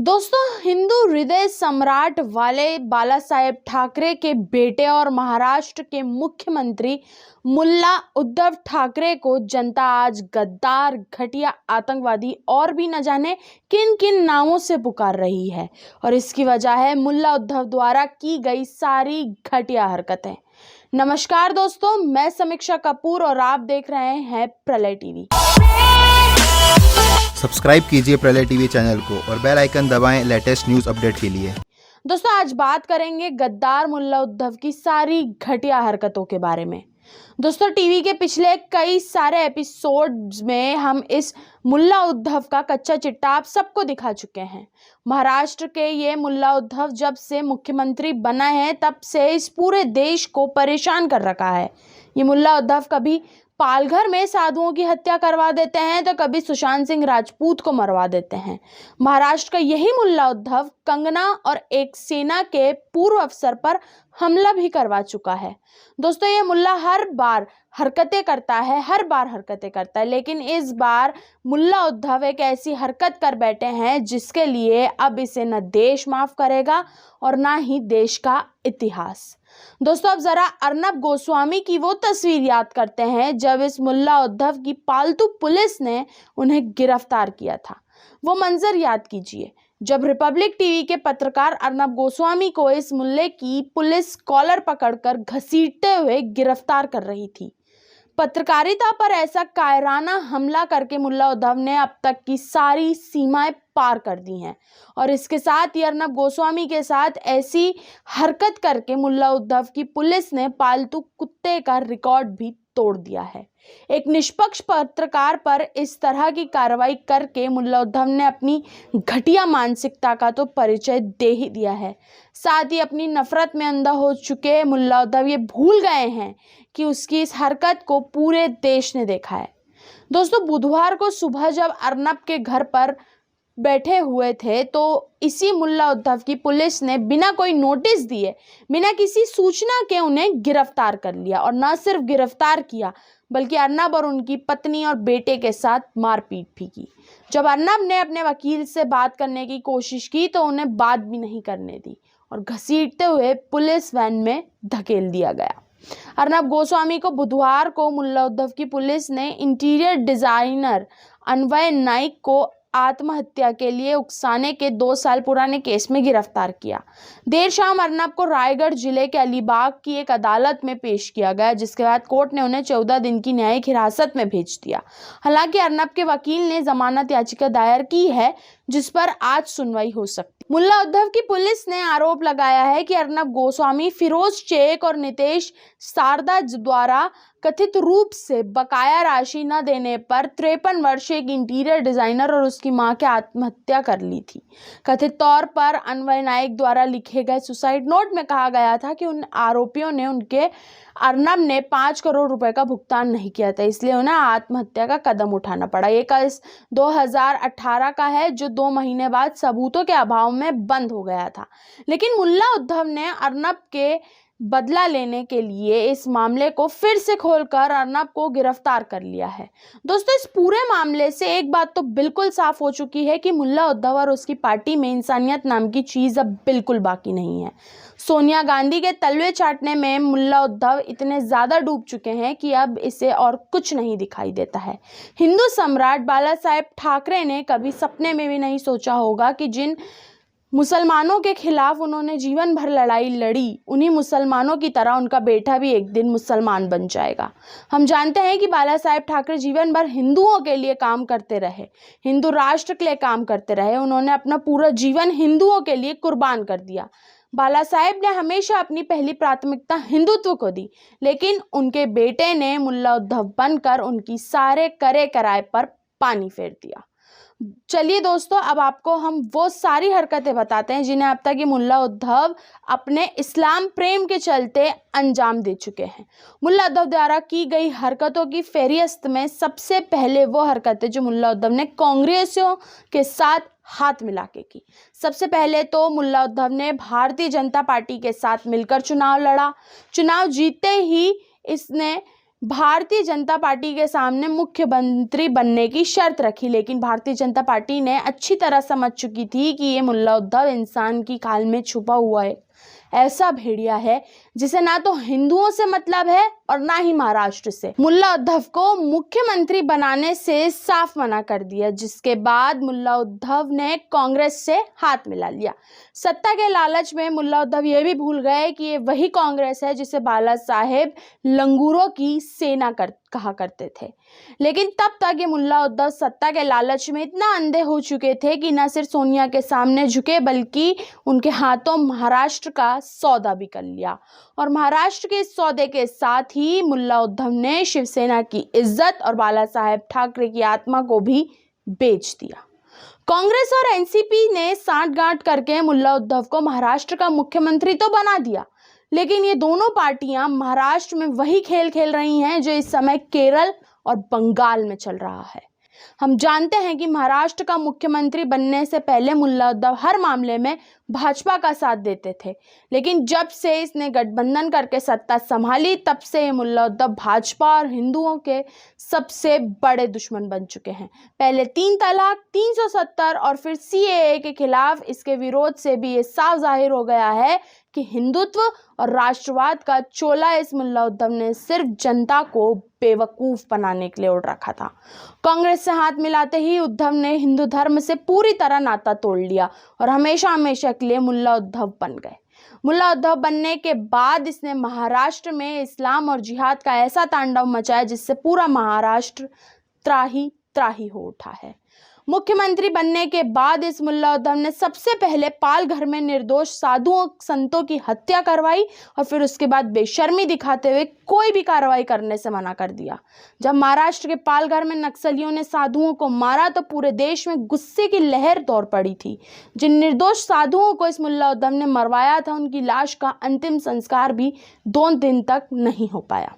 दोस्तों, हिंदू हृदय सम्राट वाले बाला साहेब ठाकरे के बेटे और महाराष्ट्र के मुख्यमंत्री मुल्ला उद्धव ठाकरे को जनता आज गद्दार, घटिया, आतंकवादी और भी न जाने किन किन नामों से पुकार रही है। और इसकी वजह है मुल्ला उद्धव द्वारा की गई सारी घटिया हरकतें। नमस्कार दोस्तों, मैं समीक्षा कपूर और आप देख रहे हैं प्रलय टीवी। सब्सक्राइब कीजिए प्रलय टीवी चैनल को और बेल आइकन दबाएं लेटेस्ट न्यूज अपडेट के लिए। दोस्तों, आज बात करेंगे गद्दार मुल्ला उद्धव की सारी घटिया हरकतों के बारे में। दोस्तों, टीवी के पिछले कई सारे एपिसोड्स में हम इस मुल्ला उद्धव का कच्चा चिट्ठा आप सबको दिखा चुके हैं। महाराष्ट्र के ये मुल्ला उद्धव जब से मुख्यमंत्री बना है तब से इस पूरे देश को परेशान कर रखा है। ये मुल्ला उद्धव कभी पालघर में साधुओं की हत्या करवा देते हैं तो कभी सुशांत सिंह राजपूत को मरवा देते हैं। महाराष्ट्र का यही मुल्ला उद्धव कंगना और एक सेना के पूर्व अफसर पर हमला भी करवा चुका है। दोस्तों, ये मुल्ला हर बार हरकतें करता है, लेकिन इस बार मुल्ला उद्धव एक ऐसी हरकत कर बैठे हैं जिसके लिए अब इसे न देश माफ करेगा और ना ही देश का इतिहास। दोस्तों, अब जरा अर्नब गोस्वामी की वो तस्वीर याद करते हैं जब इस मुल्ला उद्धव की पालतू पुलिस ने उन्हें गिरफ्तार किया था। वो मंजर याद कीजिए जब रिपब्लिक टीवी के पत्रकार अर्नब गोस्वामी को इस मुल्ले की पुलिस कॉलर पकड़कर घसीटते हुए गिरफ्तार कर रही थी। पत्रकारिता पर ऐसा कायराना हमला करके मुल्ला उद्धव ने अब तक की सारी सीमाएं पार कर दी हैं और इसके साथ ही अर्नब गोस्वामी के साथ ऐसी हरकत करके मुल्ला उद्धव की पुलिस ने पालतू कुत्ते का रिकॉर्ड भी तोड़ दिया है। एक निष्पक्ष पत्रकार पर इस तरह की कार्रवाई करके मुल्ला उद्धव ने अपनी घटिया मानसिकता का तो परिचय दे ही दिया है। साथ ही अपनी नफरत में अंधा हो चुके मुल्ला उद्धव ये भूल गए हैं कि उसकी इस हरकत को पूरे देश ने देखा है। दोस्तों, बुधवार को सुबह जब अर्नब के घर पर बैठे हुए थे तो इसी मुल्ला उद्धव की पुलिस ने बिना कोई नोटिस दिए, बिना किसी सूचना के उन्हें गिरफ्तार कर लिया और न सिर्फ गिरफ्तार किया बल्कि अर्नब और उनकी पत्नी और बेटे के साथ मारपीट भी की। जब अर्नब ने अपने वकील से बात करने की कोशिश की तो उन्हें बात भी नहीं करने दी और घसीटते हुए पुलिस वैन में धकेल दिया गया। अर्नब गोस्वामी को बुधवार को मुल्ला उद्धव की पुलिस ने इंटीरियर डिजाइनर अन्वय नाइक को आत्महत्या के लिए उकसाने के 2 साल पुराने केस में गिरफ्तार किया। देर शाम अर्नब को रायगढ़ जिले के अलीबाग की एक अदालत में पेश किया गया, जिसके बाद कोर्ट ने उन्हें 14 दिन की न्यायिक हिरासत में भेज दिया। हालांकि अर्नब के वकील ने जमानत याचिका दायर की है जिस पर आज सुनवाई हो सकती। मुल्ला उद्धव की पुलिस ने आरोप लगाया है कि अर्नब गोस्वामी, फिरोज शेख और नितेश सारदा द्वारा कथित रूप से बकाया राशि न देने पर 53 वर्षीय एक इंटीरियर डिजाइनर और उसकी मां की आत्महत्या कर ली थी। कथित तौर पर अन्वय नाइक द्वारा लिखे गए सुसाइड नोट में कहा गया था कि उन आरोपियों ने अर्नब ने 5 करोड़ रुपए का भुगतान नहीं किया था, इसलिए उन्हें आत्महत्या का कदम उठाना पड़ा। ये केस 2018 का है जो 2 महीने बाद सबूतों के अभाव में बंद हो गया था। लेकिन मुल्ला उद्धव ने अर्नब के बदला लेने के लिए इस मामले को फिर से खोलकर अर्नब को गिरफ्तार कर लिया है। दोस्तों, इस पूरे मामले से एक बात तो बिल्कुल साफ हो चुकी है कि मुल्ला उद्धव और उसकी पार्टी में इंसानियत नाम की चीज अब बिल्कुल बाकी नहीं है। सोनिया गांधी के तलवे चाटने में मुल्ला उद्धव इतने ज्यादा डूब चुके हैं कि अब इसे और कुछ नहीं दिखाई देता है। हिंदू सम्राट बाला साहेब ठाकरे ने कभी सपने में भी नहीं सोचा होगा कि जिन मुसलमानों के खिलाफ उन्होंने जीवन भर लड़ाई लड़ी, उन्हीं मुसलमानों की तरह उनका बेटा भी एक दिन मुसलमान बन जाएगा। हम जानते हैं कि बाला साहेब ठाकरे जीवन भर हिंदुओं के लिए काम करते रहे, हिंदू राष्ट्र के लिए काम करते रहे। उन्होंने अपना पूरा जीवन हिंदुओं के लिए कुर्बान कर दिया। बाला साहेब ने हमेशा अपनी पहली प्राथमिकता हिंदुत्व को दी, लेकिन उनके बेटे ने मुल्ला उद्धव बनकर उनकी सारे करे कराए पर पानी फेर दिया। चलिए दोस्तों, अब आपको हम वो सारी हरकतें बताते हैं जिन्हें अब तक ये मुल्ला उद्धव अपने इस्लाम प्रेम के चलते अंजाम दे चुके हैं। मुल्ला उद्धव द्वारा की गई हरकतों की फहरिस्त में सबसे पहले वो हरकतें जो मुल्ला उद्धव ने कांग्रेसियों के साथ हाथ मिला के की। सबसे पहले तो मुल्ला उद्धव ने भारतीय जनता पार्टी के साथ मिलकर चुनाव लड़ा। चुनाव जीतते ही इसने भारतीय जनता पार्टी के सामने मुख्यमंत्री बनने की शर्त रखी, लेकिन भारतीय जनता पार्टी ने अच्छी तरह समझ चुकी थी कि ये मुल्ला उद्धव इंसान की खाल में छुपा हुआ है, ऐसा भेड़िया है जिसे ना तो हिंदुओं से मतलब है और ना ही महाराष्ट्र से। मुल्ला उद्धव को मुख्यमंत्री बनाने से साफ मना कर दिया, जिसके बाद मुल्ला उद्धव ने कांग्रेस से हाथ मिला लिया। सत्ता के लालच में मुल्ला उद्धव ये भी भूल गए कि ये वही कांग्रेस है जिसे बाला साहेब लंगूरों की सेना कहा करते थे। लेकिन तब तक ये मुल्ला उद्धव सत्ता के लालच में इतना अंधे हो चुके थे कि न सिर्फ सोनिया के सामने झुके बल्कि उनके हाथों महाराष्ट्र का सौदा भी कर लिया। और महाराष्ट्र के इस सौदे के साथ ही मुल्ला उद्धव ने शिवसेना की इज्जत और बाला साहेब ठाकरे की आत्मा को भी बेच दिया। कांग्रेस और एनसीपी ने सांठगांठ करके मुल्ला उद्धव को महाराष्ट्र का मुख्यमंत्री तो बना दिया, लेकिन ये दोनों पार्टियां महाराष्ट्र में वही खेल खेल रही हैं जो इस समय केरल और बंगाल में चल रहा है। हम जानते हैं कि महाराष्ट्र का मुख्यमंत्री बनने से पहले मुल्ला उद्धव हर मामले में भाजपा का साथ देते थे, लेकिन जब से इसने गठबंधन करके सत्ता संभाली तब से ये मुल्ला उद्धव भाजपा और हिंदुओं के सबसे बड़े दुश्मन बन चुके हैं। पहले 3 तलाक, 370 और फिर सीएए के खिलाफ इसके विरोध से भी ये साफ जाहिर हो गया है कि हिंदुत्व और राष्ट्रवाद का चोला इस मुल्ला उद्धव ने सिर्फ जनता को बेवकूफ बनाने के लिए ओढ़ रखा था। कांग्रेस से हाथ मिलाते ही उद्धव ने हिंदू धर्म से पूरी तरह नाता तोड़ लिया और हमेशा हमेशा के लिए मुल्ला उद्धव बन गए। मुल्ला उद्धव बनने के बाद इसने महाराष्ट्र में इस्लाम और जिहाद का ऐसा तांडव मचाया जिससे पूरा महाराष्ट्र त्राही त्राही हो उठा है। मुख्यमंत्री बनने के बाद इस मुल्ला उद्धव ने सबसे पहले पालघर में निर्दोष साधुओं संतों की हत्या करवाई और फिर उसके बाद बेशर्मी दिखाते हुए कोई भी कार्रवाई करने से मना कर दिया। जब महाराष्ट्र के पालघर में नक्सलियों ने साधुओं को मारा तो पूरे देश में गुस्से की लहर दौड़ पड़ी थी। जिन निर्दोष साधुओं को इस मुल्ला उद्धव ने मरवाया था उनकी लाश का अंतिम संस्कार भी 2 दिन तक नहीं हो पाया।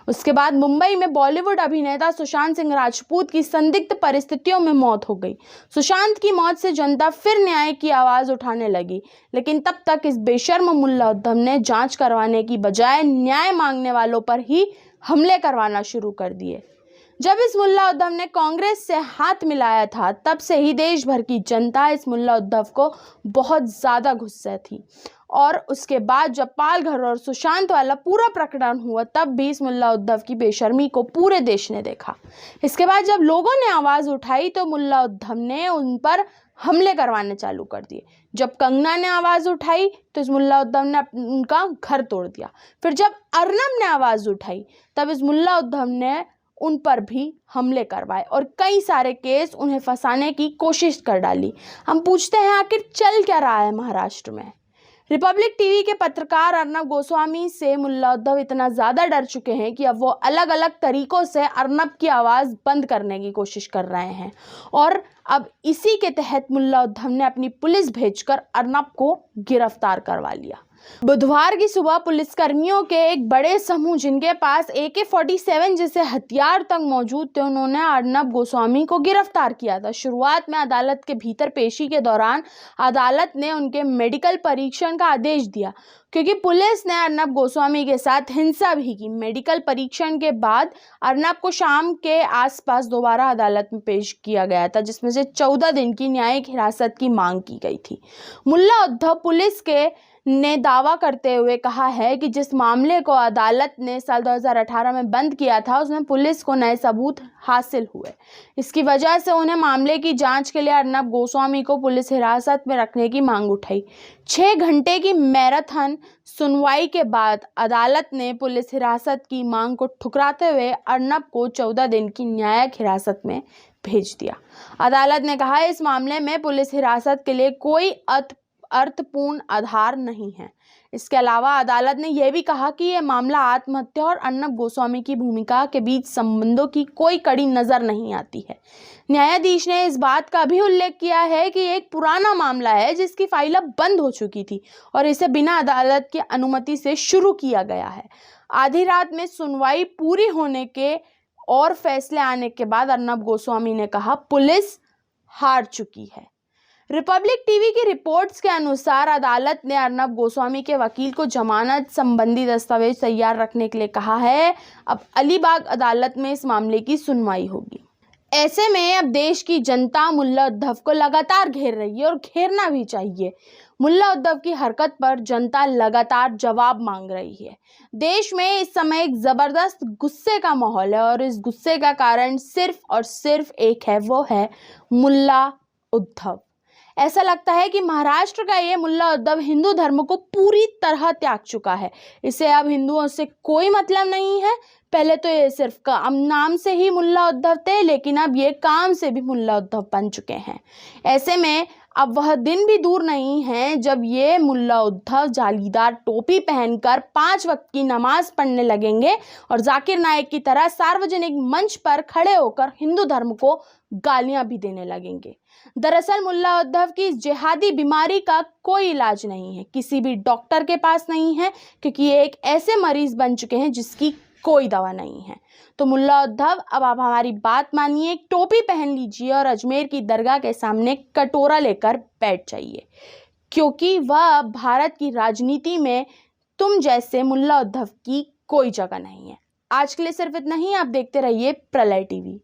उसके बाद मुंबई में बॉलीवुड अभिनेता सुशांत सिंह राजपूत की संदिग्ध परिस्थितियों में मौत हो गई। सुशांत की मौत से जनता फिर न्याय की आवाज उठाने लगी, लेकिन तब तक इस बेशर्म मुल्ला उद्धव ने जांच करवाने की बजाय न्याय मांगने वालों पर ही हमले करवाना शुरू कर दिए। जब इस मुल्ला उद्धव ने कांग्रेस से हाथ मिलाया था तब से ही देश भर की जनता इस मुल्ला उद्धव को बहुत ज्यादा गुस्सा थी। और उसके बाद जब पालघर और सुशांत वाला पूरा प्रकरण हुआ तब भी इस मुल्ला उद्धव की बेशर्मी को पूरे देश ने देखा। इसके बाद जब लोगों ने आवाज उठाई तो मुल्ला उद्धव ने उन पर हमले करवाने चालू कर दिए। जब कंगना ने आवाज उठाई तो इस मुल्ला उद्धव ने उनका घर तोड़ दिया। फिर जब अर्नब ने आवाज उठाई तब इस मुल्ला उद्धव ने उन पर भी हमले करवाए और कई सारे केस उन्हें फंसाने की कोशिश कर डाली। हम पूछते हैं आखिर चल क्या रहा है महाराष्ट्र में। रिपब्लिक टीवी के पत्रकार अर्नब गोस्वामी से मुल्ला उद्धव इतना ज़्यादा डर चुके हैं कि अब वो अलग अलग तरीकों से अर्नब की आवाज़ बंद करने की कोशिश कर रहे हैं और अब इसी के तहत मुल्ला उद्धव ने अपनी पुलिस भेजकर अर्नब को गिरफ्तार करवा लिया। बुधवार की सुबह पुलिसकर्मियों के एक बड़े समूह जिनके पास AK-47 जैसे हथियार तक मौजूद थे उन्होंने अर्नब गोस्वामी को गिरफ्तार किया था। शुरुआत में अदालत के भीतर पेशी के दौरान अदालत ने उनके मेडिकल परीक्षण का आदेश दिया क्योंकि पुलिस ने अर्नब गोस्वामी के साथ हिंसा भी की। मेडिकल परीक्षण के बाद अर्नब को शाम के आसपास दोबारा अदालत में पेश किया गया था जिसमें से 14 दिन की न्यायिक हिरासत की मांग की गई थी। मुल्ला उद्धव पुलिस के ने दावा करते हुए कहा है कि जिस मामले को अदालत ने साल 2018 में बंद किया था उसमें पुलिस को नए सबूत हासिल हुए। इसकी वजह से उन्हें मामले की जांच के लिए अर्नब गोस्वामी को पुलिस हिरासत में रखने की मांग उठाई। 6 घंटे की मैराथन सुनवाई के बाद अदालत ने पुलिस हिरासत की मांग को ठुकराते हुए अर्नब को 14 दिन की न्यायिक हिरासत में भेज दिया। अदालत ने कहा इस मामले में पुलिस हिरासत के लिए कोई अर्थपूर्ण आधार नहीं है। इसके अलावा अदालत ने यह भी कहा कि यह मामला आत्महत्या और अर्नब गोस्वामी की भूमिका के बीच संबंधों की कोई कड़ी नजर नहीं आती है। न्यायाधीश ने इस बात का भी उल्लेख किया है कि एक पुराना मामला है जिसकी फाइल अब बंद हो चुकी थी और इसे बिना अदालत की अनुमति से शुरू किया गया है। आधी रात में सुनवाई पूरी होने के और फैसले आने के बाद अर्नब गोस्वामी ने कहा पुलिस हार चुकी है। रिपब्लिक टीवी की रिपोर्ट्स के अनुसार अदालत ने अर्नब गोस्वामी के वकील को जमानत संबंधी दस्तावेज तैयार रखने के लिए कहा है। अब अलीबाग अदालत में इस मामले की सुनवाई होगी। ऐसे में अब देश की जनता मुल्ला उद्धव को लगातार घेर रही है और घेरना भी चाहिए। मुल्ला उद्धव की हरकत पर जनता लगातार जवाब मांग रही है। देश में इस समय एक जबरदस्त गुस्से का माहौल है और इस गुस्से का कारण सिर्फ और सिर्फ एक है, वो है मुल्ला उद्धव। ऐसा लगता है कि महाराष्ट्र का ये मुल्ला उद्धव हिंदू धर्म को पूरी तरह त्याग चुका है। इसे अब हिंदुओं से कोई मतलब नहीं है। पहले तो ये सिर्फ काम नाम से ही मुल्ला उद्धव थे, लेकिन अब ये काम से भी मुल्ला उद्धव बन चुके हैं। ऐसे में अब वह दिन भी दूर नहीं है जब ये मुल्ला उद्धव जालीदार टोपी पहनकर 5 वक्त की नमाज पढ़ने लगेंगे और जाकिर नाइक की तरह सार्वजनिक मंच पर खड़े होकर हिंदू धर्म को गालियां भी देने लगेंगे। दरअसल मुल्ला उद्धव की इस जिहादी बीमारी का कोई इलाज नहीं है, किसी भी डॉक्टर के पास नहीं है, क्योंकि ये एक ऐसे मरीज बन चुके हैं जिसकी कोई दवा नहीं है। तो मुल्ला उद्धव, अब आप हमारी बात मानिए, एक टोपी पहन लीजिए और अजमेर की दरगाह के सामने कटोरा लेकर बैठ जाइए, क्योंकि वह भारत की राजनीति में तुम जैसे मुल्ला उद्धव की कोई जगह नहीं है। आज के लिए सिर्फ इतना ही। आप देखते रहिए प्रलय टीवी।